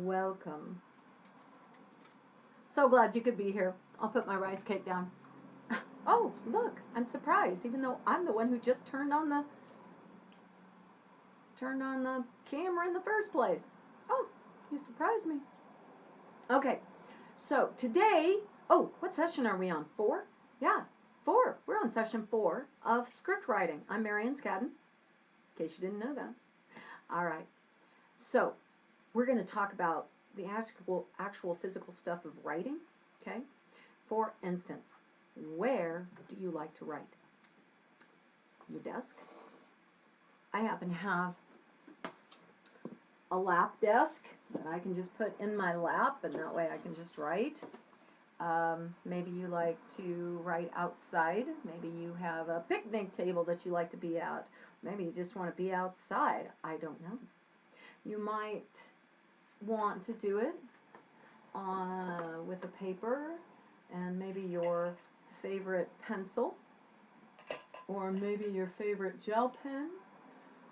welcome. So glad you could be here. I'll put my rice cake down. Oh, look, I'm surprised, even though I'm the one who just turned on the camera in the first place. Oh, you surprised me. Okay, so today, oh, what session are we on? 4? Yeah, 4. We're on session 4 of script writing. I'm Marianne Scadden, in case you didn't know that. All right, so we're going to talk about the actual physical stuff of writing, okay? For instance, where do you like to write? Your desk. I happen to have a lap desk that I can just put in my lap, and that way I can just write. Maybe you like to write outside. Maybe you have a picnic table that you like to be at. Maybe you just want to be outside. I don't know. You might want to do it with a paper and maybe your favorite pencil, or maybe your favorite gel pen,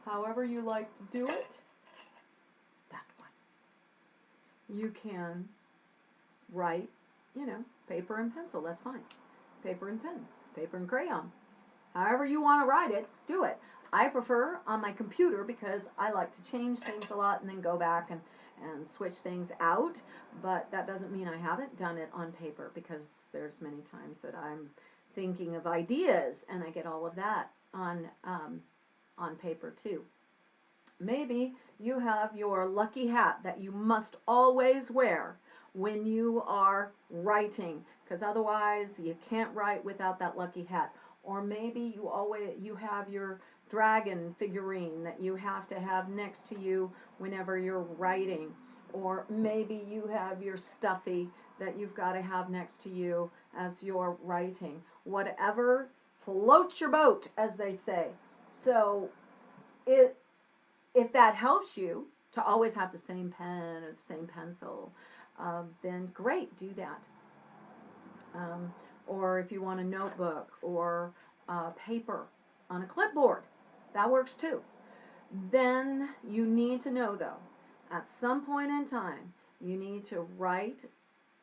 however you like to do it. That one. You can write, paper and pencil, that's fine. Paper and pen, paper and crayon. However you want to write it, do it. I prefer on my computer because I like to change things a lot and then go back and switch things out, but that doesn't mean I haven't done it on paper, because there's many times that I'm thinking of ideas and I get all of that on paper too. Maybe you have your lucky hat that you must always wear when you are writing, because otherwise you can't write without that lucky hat. Or maybe you have your dragon figurine that you have to have next to you whenever you're writing. Or maybe you have your stuffy that you've got to have next to you as you're writing. Whatever floats your boat, as they say. So if that helps you to always have the same pen or the same pencil, then great, do that. Or if you want a notebook or paper on a clipboard, that works too. Then you need to know, though, at some point in time, you need to write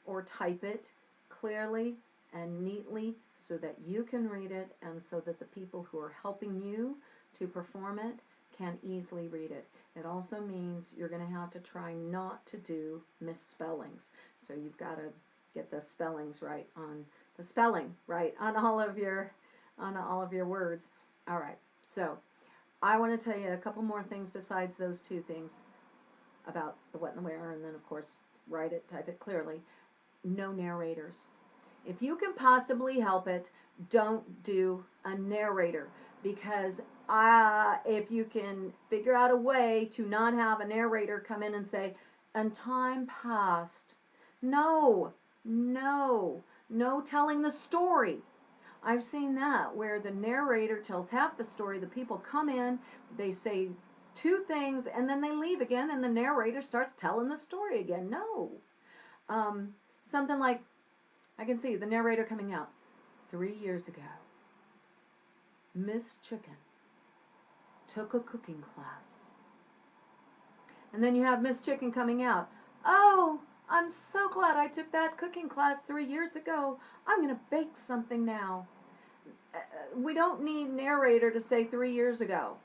or type it clearly and neatly so that you can read it and so that the people who are helping you to perform it can easily read it. It also means you're going to have to try not to do misspellings. So you've got to get the spellings right on the spelling right on all of your words. All right. So I want to tell you a couple more things besides those two things about the what and the where, and then of course write it, type it clearly. No narrators. If you can possibly help it, don't do a narrator, because if you can figure out a way to not have a narrator come in and say, "And time passed." No telling the story. I've seen that where the narrator tells half the story, the people come in, they say 2 things, and then they leave again, and the narrator starts telling the story again. No. Something like, I can see the narrator coming out. 3 years ago, Miss Chicken took a cooking class. And then you have Miss Chicken coming out. "Oh, I'm so glad I took that cooking class 3 years ago. I'm going to bake something now." We don't need narrator to say 3 years ago,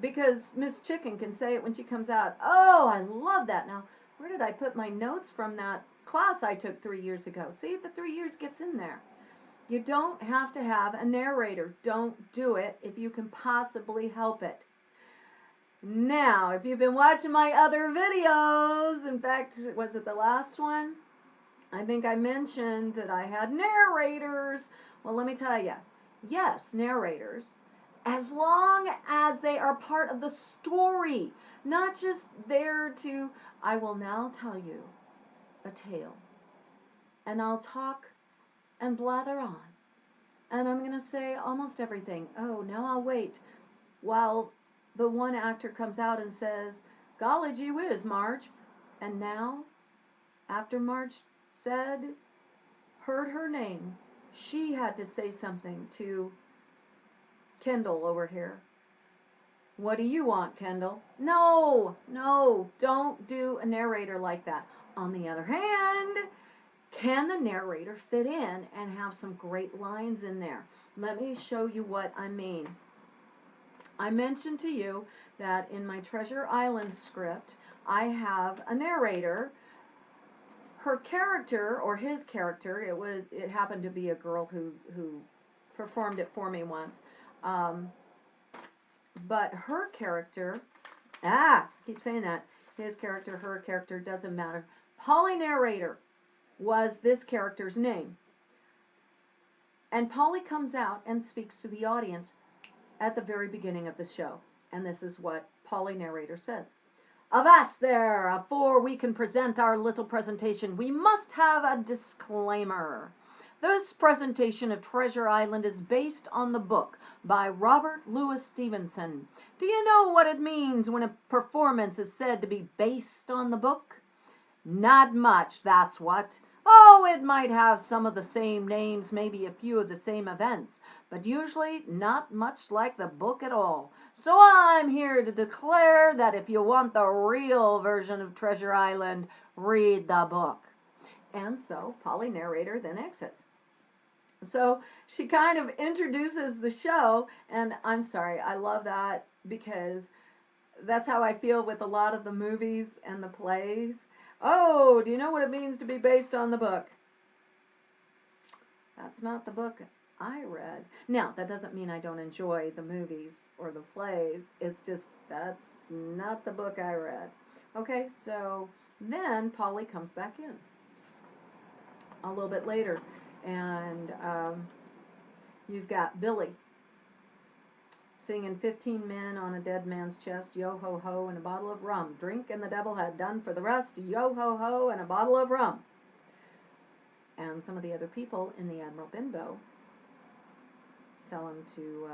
because Miss Chicken can say it when she comes out. "Oh, I love that. Now, where did I put my notes from that class I took 3 years ago?" See, the 3 years gets in there. You don't have to have a narrator. Don't do it if you can possibly help it. Now, if you've been watching my other videos, in fact, was it the last one? I think I mentioned that I had narrators. Well, let me tell you, yes, narrators, as long as they are part of the story, not just there to, "I will now tell you a tale, and I'll talk and blather on, and I'm going to say almost everything. Oh, now I'll wait while the one actor comes out and says, 'Golly gee whiz, Marge.' And now, after Marge heard her name, she had to say something to Kendall over here. What do you want, Kendall? No, no, don't do a narrator like that. On the other hand, can the narrator fit in and have some great lines in there? Let me show you what I mean. I mentioned to you that in my Treasure Island script, I have a narrator. Her character, or his character, it happened to be a girl who performed it for me once. But her character, keep saying that. His character, her character, doesn't matter. Polly narrator was this character's name. And Polly comes out and speaks to the audience at the very beginning of the show. And this is what Polly narrator says. Avast there! Afore we can present our little presentation, we must have a disclaimer. This presentation of Treasure Island is based on the book by Robert Louis Stevenson. Do you know what it means when a performance is said to be based on the book? Not much, that's what. Oh, it might have some of the same names, maybe a few of the same events, but usually not much like the book at all. So I'm here to declare that if you want the real version of Treasure Island, read the book. And so Polly narrator then exits. So she kind of introduces the show, and I'm sorry, I love that because that's how I feel with a lot of the movies and the plays. Oh, do you know what it means to be based on the book? That's not the book I read. Now, that doesn't mean I don't enjoy the movies or the plays. It's just that's not the book I read. Okay, so then Polly comes back in a little bit later, and you've got Billy singing 15 men on a dead man's chest, yo-ho-ho, and a bottle of rum. Drink and the devil had done for the rest, yo-ho-ho, and a bottle of rum. And some of the other people in the Admiral Benbow tell him to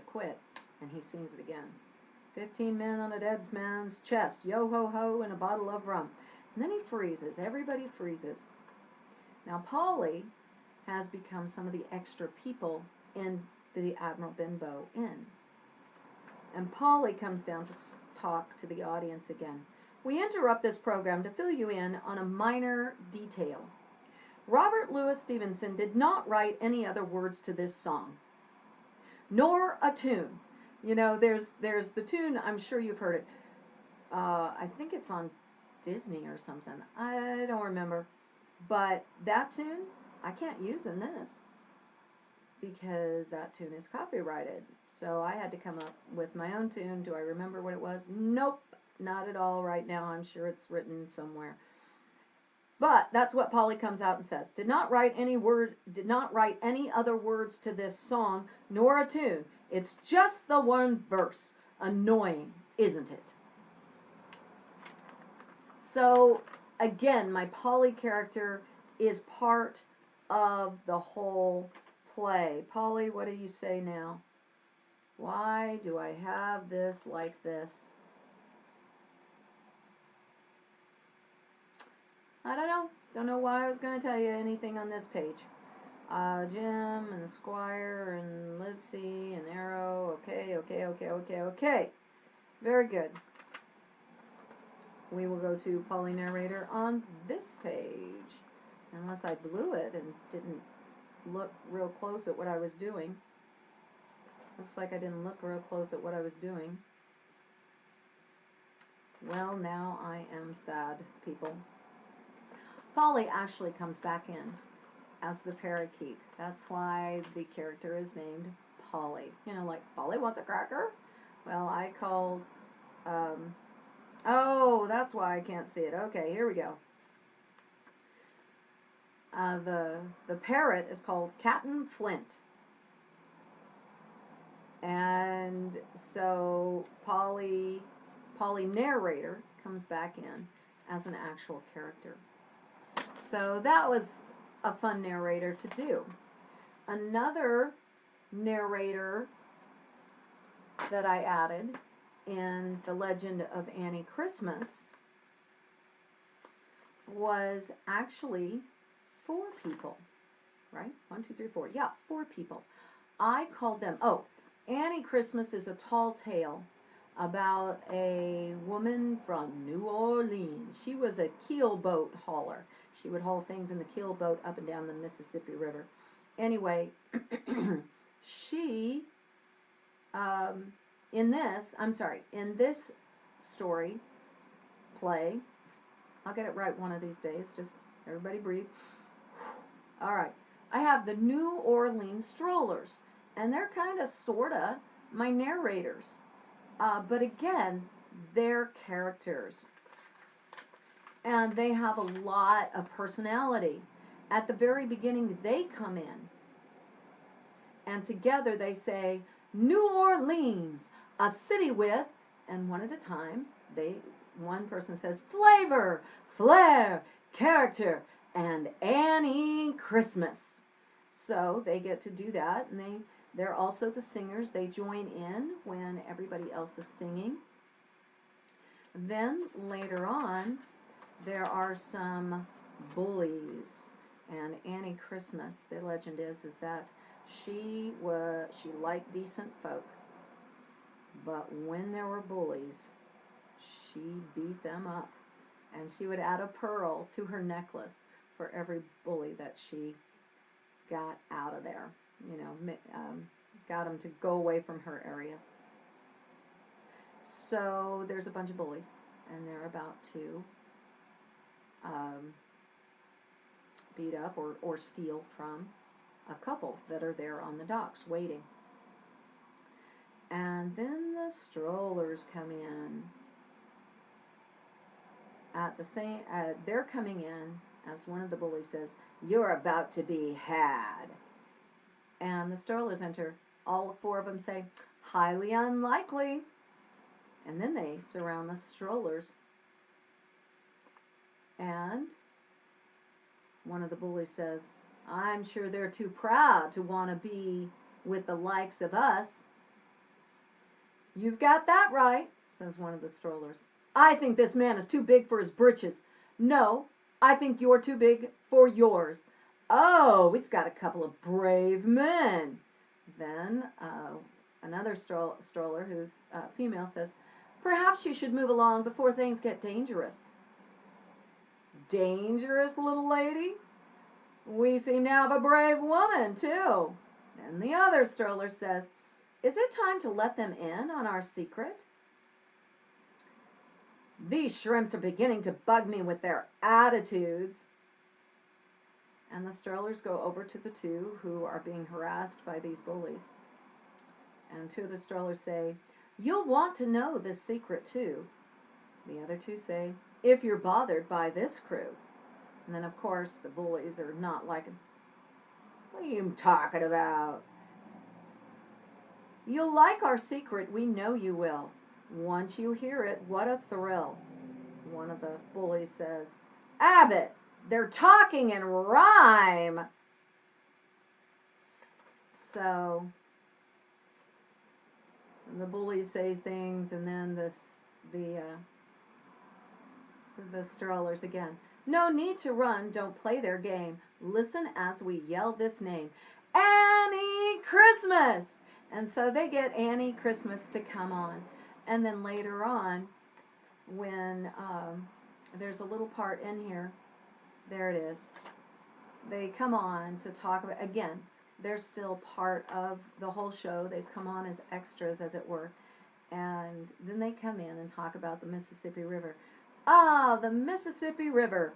quit, and he sings it again. 15 men on a dead man's chest, yo-ho-ho, and a bottle of rum. And then he freezes. Everybody freezes. Now, Polly has become some of the extra people in the Admiral Benbow Inn. And Polly comes down to talk to the audience again. We interrupt this program to fill you in on a minor detail. Robert Louis Stevenson did not write any other words to this song, nor a tune. You know, there's the tune, I'm sure you've heard it. I think it's on Disney or something. I don't remember. But that tune, I can't use in this, because that tune is copyrighted. So I had to come up with my own tune. Do I remember what it was? Nope, not at all right now. I'm sure it's written somewhere. But that's what Polly comes out and says. Did not write any other words to this song, nor a tune. It's just the one verse. Annoying, isn't it? So again, my Polly character is part of the whole play. Polly, what do you say now? Why do I have this like this? I don't know. Don't know why I was going to tell you anything on this page. Jim and Squire and Livesey and Arrow. Okay. Very good. We will go to Polly narrator on this page. Unless I blew it and didn't look real close at what I was doing. Looks like I didn't look real close at what I was doing. Well, now I am sad, people. Polly actually comes back in as the parakeet. That's why the character is named Polly. You know, like, Polly wants a cracker? Well, I called, oh, that's why I can't see it. Okay, here we go. The parrot is called Captain Flint. And so Polly narrator comes back in as an actual character. So that was a fun narrator to do. Another narrator that I added in The Legend of Annie Christmas was actually 4 people, right? 1, 2, 3, 4. Yeah, 4 people. I called them, Annie Christmas is a tall tale about a woman from New Orleans. She was a keelboat hauler. She would haul things in the keelboat up and down the Mississippi River. Anyway, she, in this story, play, I'll get it right one of these days, just everybody breathe. All right, I have the New Orleans Strollers, and they're kind of, sort of, my narrators. But again, they're characters. And they have a lot of personality. At the very beginning, they come in. And together they say, New Orleans, a city with, and one at a time, one person says, flavor, flair, character, and Annie Christmas. So they get to do that, and they're also the singers. They join in when everybody else is singing. Then later on, there are some bullies. And Annie Christmas, the legend is that she liked decent folk. But when there were bullies, she beat them up. And she would add a pearl to her necklace for every bully that she got out of there. Got them to go away from her area. So there's a bunch of bullies, and they're about to beat up or steal from a couple that are there on the docks waiting. And then the strollers come in. They're coming in as one of the bullies says, "You're about to be had." And the strollers enter. All four of them say, "Highly unlikely." And then they surround the strollers. And one of the bullies says, "I'm sure they're too proud to want to be with the likes of us." "You've got that right," says one of the strollers. "I think this man is too big for his britches." "No, I think you're too big for yours." "Oh, we've got a couple of brave men." Then another stroller, who's female, says, "Perhaps you should move along before things get dangerous." "Dangerous, little lady? We seem to have a brave woman, too." And the other stroller says, "Is it time to let them in on our secret? These shrimps are beginning to bug me with their attitudes." And the strollers go over to the two who are being harassed by these bullies. And two of the strollers say, "You'll want to know this secret too." The other two say, "If you're bothered by this crew." And then, of course, the bullies are not liking, "What are you talking about?" "You'll like our secret, we know you will. Once you hear it, what a thrill." One of the bullies says, "Abbott, they're talking in rhyme." So the bullies say things, and then the strollers again. "No need to run, don't play their game. Listen as we yell this name. Annie Christmas!" And so they get Annie Christmas to come on. And then later on, when there's a little part in here, there it is. They come on to talk about, again, they're still part of the whole show. They've come on as extras, as it were. And then they come in and talk about the Mississippi River. "Ah, the Mississippi River,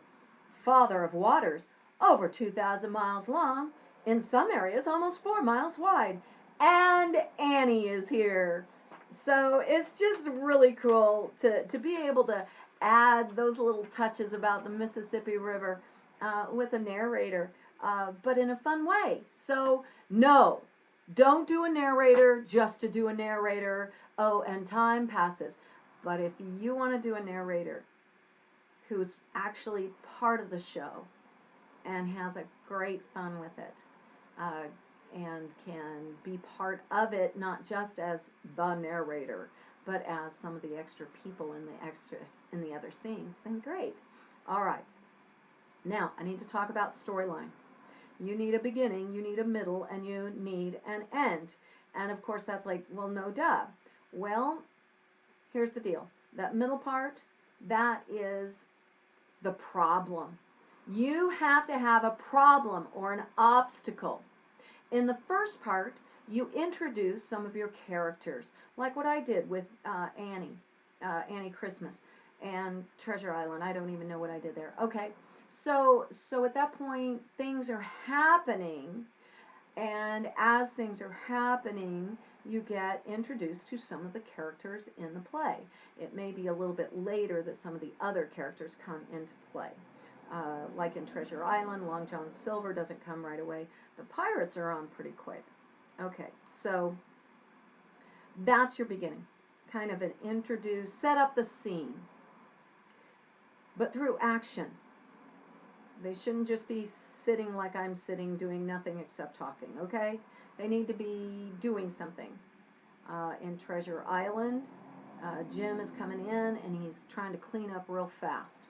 father of waters, over 2,000 miles long, in some areas almost 4 miles wide. And Annie is here." So it's just really cool to be able to add those little touches about the Mississippi River with a narrator, but in a fun way. So no, don't do a narrator just to do a narrator. Oh, and time passes. But if you want to do a narrator who's actually part of the show and has a great fun with it, and can be part of it, not just as the narrator, but as some of the extra people in the extras in the other scenes, then great. All right. Now, I need to talk about storyline. You need a beginning, you need a middle, and you need an end. And of course that's like, well, no duh. Well, here's the deal. That middle part, that is the problem. You have to have a problem or an obstacle. In the first part, you introduce some of your characters, like what I did with Annie Christmas, and Treasure Island. I don't even know what I did there. Okay, so at that point, things are happening, and as things are happening, you get introduced to some of the characters in the play. It may be a little bit later that some of the other characters come into play. Like in Treasure Island, Long John Silver doesn't come right away. The pirates are on pretty quick. Okay, so that's your beginning. Kind of an introduce, set up the scene. But through action. They shouldn't just be sitting like I'm sitting doing nothing except talking, okay? They need to be doing something. In Treasure Island, Jim is coming in and he's trying to clean up real fast.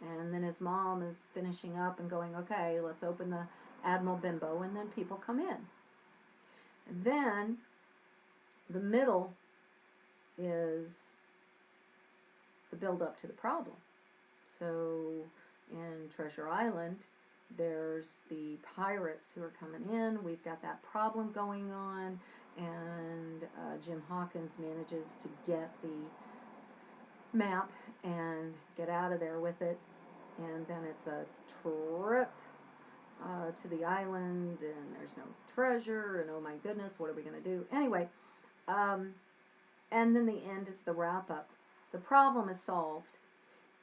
And then his mom is finishing up and going, okay, let's open the Admiral Bimbo, and then people come in. And then the middle is the build-up to the problem. So in Treasure Island, there's the pirates who are coming in. We've got that problem going on, and Jim Hawkins manages to get the map and get out of there with it. And then it's a trip to the island, and there's no treasure, and oh my goodness, what are we going to do? Anyway, and then the end is the wrap-up. The problem is solved.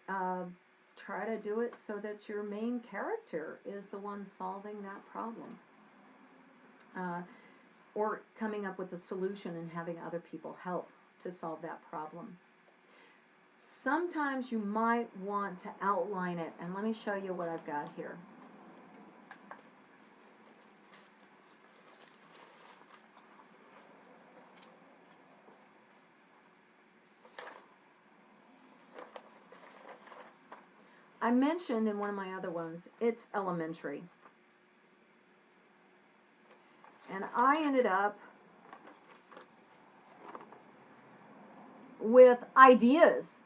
Try to do it so that your main character is the one solving that problem. Or coming up with a solution and having other people help to solve that problem. Sometimes you might want to outline it, and let me show you what I've got here. I mentioned in one of my other ones, it's elementary. And I ended up with ideas.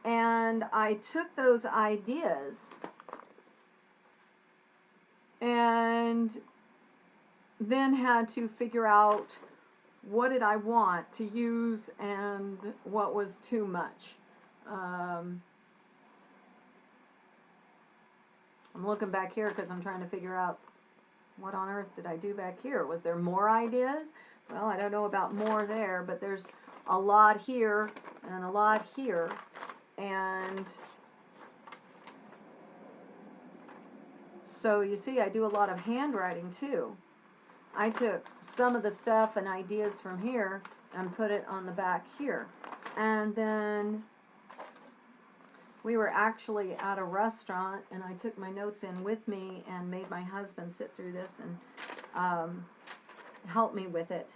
And I took those ideas and then had to figure out what did I want to use and what was too much. I'm looking back here because I'm trying to figure out what on earth did I do back here. Was there more ideas? Well, I don't know about more there, but there's a lot here and a lot here. And so you see, I do a lot of handwriting too. I took some of the stuff and ideas from here and put it on the back here. And then we were actually at a restaurant, and I took my notes in with me and made my husband sit through this and help me with it.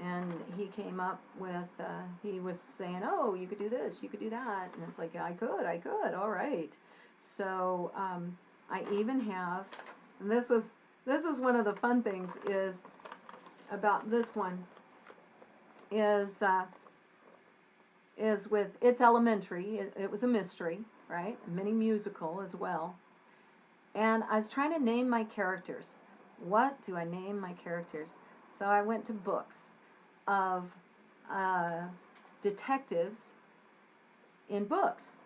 And he came up with, he was saying, oh, you could do this, you could do that. And it's like, yeah, I could, all right. So I even have, and this was one of the fun things is about this one, is with It's Elementary. It was a mystery, right? A mini musical as well. And I was trying to name my characters. What do I name my characters? So I went to books of detectives in books.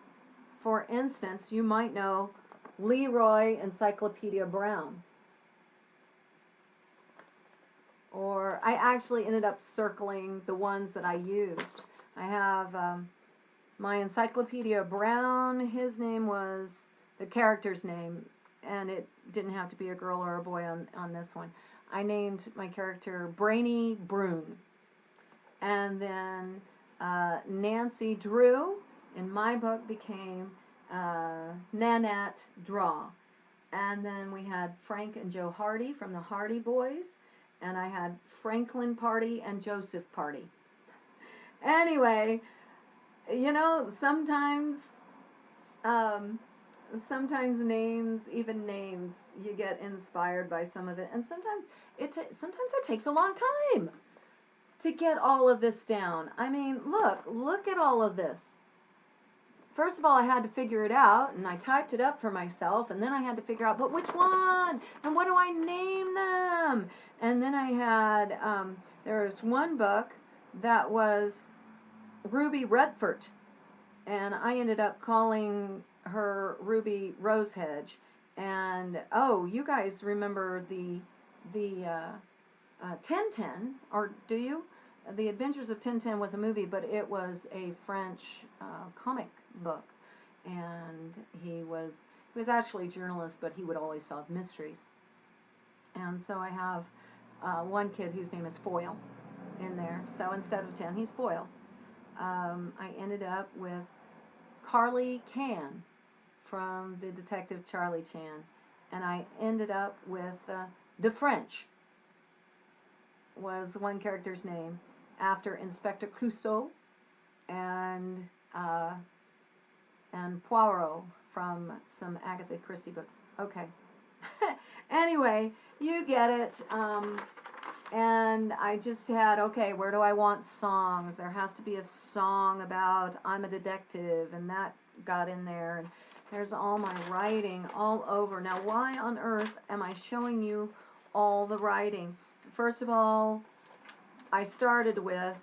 For instance, you might know Leroy Encyclopedia Brown. Or I actually ended up circling the ones that I used. I have my Encyclopedia Brown. His name was the character's name, and it didn't have to be a girl or a boy on this one. I named my character Brainy Brune. And then Nancy Drew in my book became Nanette Draw. And then we had Frank and Joe Hardy from the Hardy Boys. And I had Franklin Party and Joseph Party. Anyway, you know, sometimes sometimes names, even names, you get inspired by some of it, and sometimes sometimes it takes a long time to get all of this down. I mean, look at all of this. First of all, I had to figure it out, and I typed it up for myself, and then I had to figure out, but which one, and what do I name them? And then I had, there was one book that was Ruby Redford, and I ended up calling her Ruby Rosehedge. And oh, you guys remember the 1010, or do you? The Adventures of 1010 was a movie, but it was a French comic book, and he was actually a journalist, but he would always solve mysteries. And so I have one kid whose name is Foyle in there. So instead of 10, he's Foyle. I ended up with Carly Can from the detective Charlie Chan, and I ended up with De French was one character's name after Inspector Clouseau, and Poirot from some Agatha Christie books. Okay. Anyway, you get it. And I just had, okay, where do I want songs? There has to be a song about I'm a detective, and that got in there. And there's all my writing all over. Now, why on earth am I showing you all the writing? First of all, I started with,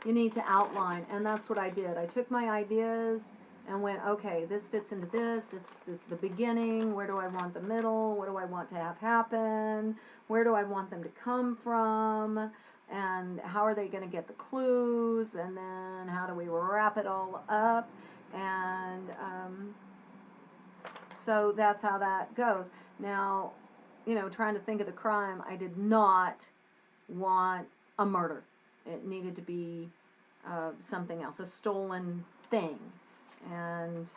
you need to outline, and that's what I did. I took my ideas and went, okay, this fits into this is the beginning, where do I want the middle, what do I want to have happen, where do I want them to come from, and how are they going to get the clues, and then how do we wrap it all up, and so that's how that goes. Now, you know, trying to think of the crime, I did not want a murder. It needed to be something else, a stolen thing, and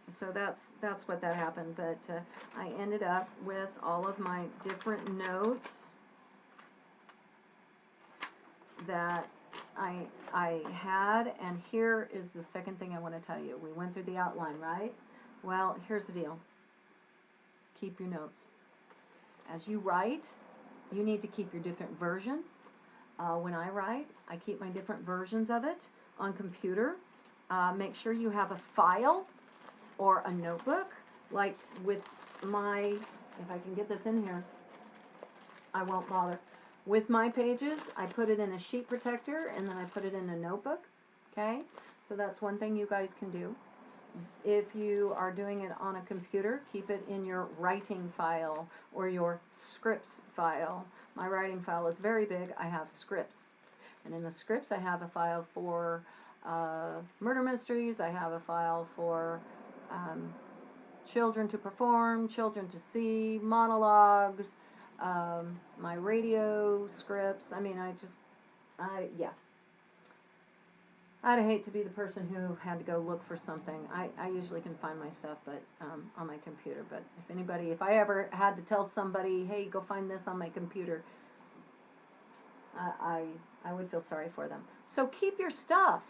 so that's what that happened. But I ended up with all of my different notes that I had, and here is the second thing I want to tell you. We went through the outline, right? Well, here's the deal. Keep your notes. As you write, you need to keep your different versions. When I write, I keep my different versions of it on computer. Make sure you have a file or a notebook. Like with my, if I can get this in here, I won't bother. With my pages, I put it in a sheet protector, and then I put it in a notebook. Okay? So that's one thing you guys can do. If you are doing it on a computer, keep it in your writing file or your scripts file. My writing file is very big. I have scripts. And in the scripts, I have a file for murder mysteries. I have a file for children to perform, children to see, monologues, my radio scripts. I mean, yeah. I'd hate to be the person who had to go look for something. I usually can find my stuff, but on my computer. But if I ever had to tell somebody, hey, go find this on my computer, I would feel sorry for them. So keep your stuff.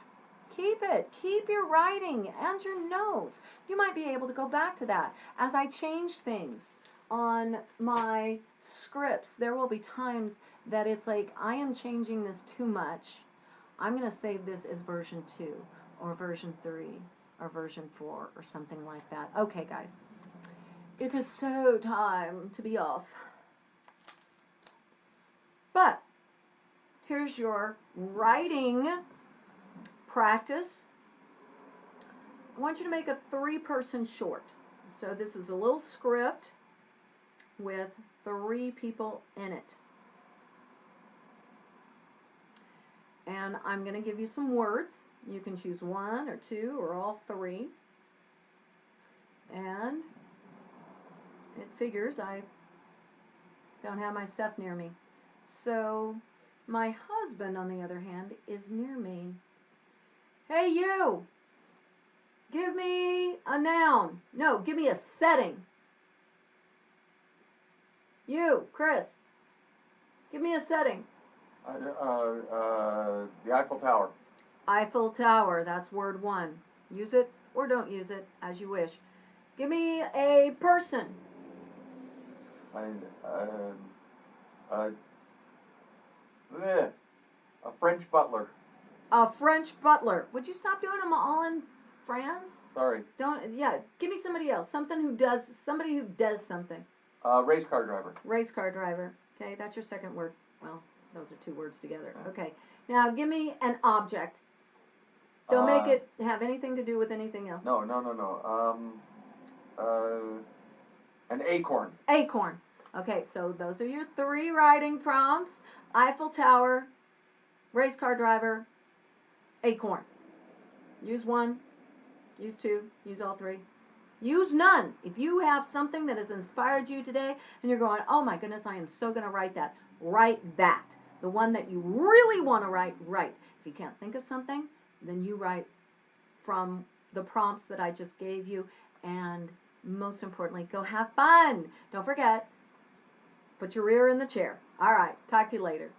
Keep it. Keep your writing and your notes. You might be able to go back to that. As I change things on my scripts, there will be times that it's like, I am changing this too much. I'm going to save this as version 2 or version 3 or version 4 or something like that. Okay, guys. It is so time to be off. But here's your writing practice. I want you to make a 3-person short. So this is a little script with 3 people in it. And I'm going to give you some words. You can choose 1 or 2 or all 3. And it figures I don't have my stuff near me. So my husband, on the other hand, is near me. Hey, you! Give me a noun. No, give me a setting. You, Chris, give me a setting. The Eiffel Tower. Eiffel Tower, that's word 1. Use it or don't use it, as you wish. Give me a person. A French butler. A French butler. Would you stop doing them all in France? Sorry. Don't. Yeah. Give me somebody else. Somebody who does something. Race car driver. Race car driver. Okay, that's your second word. Well, those are two words together. Okay. Now give me an object. Don't make it have anything to do with anything else. No. An acorn. Acorn. Okay, so those are your 3 writing prompts. Eiffel Tower, race car driver, acorn. Use 1, use 2, use all 3. Use none. If you have something that has inspired you today and you're going, oh my goodness, I am so going to write that. Write that. The one that you really want to write, write. If you can't think of something, then you write from the prompts that I just gave you. And most importantly, go have fun. Don't forget, put your rear in the chair. All right, talk to you later.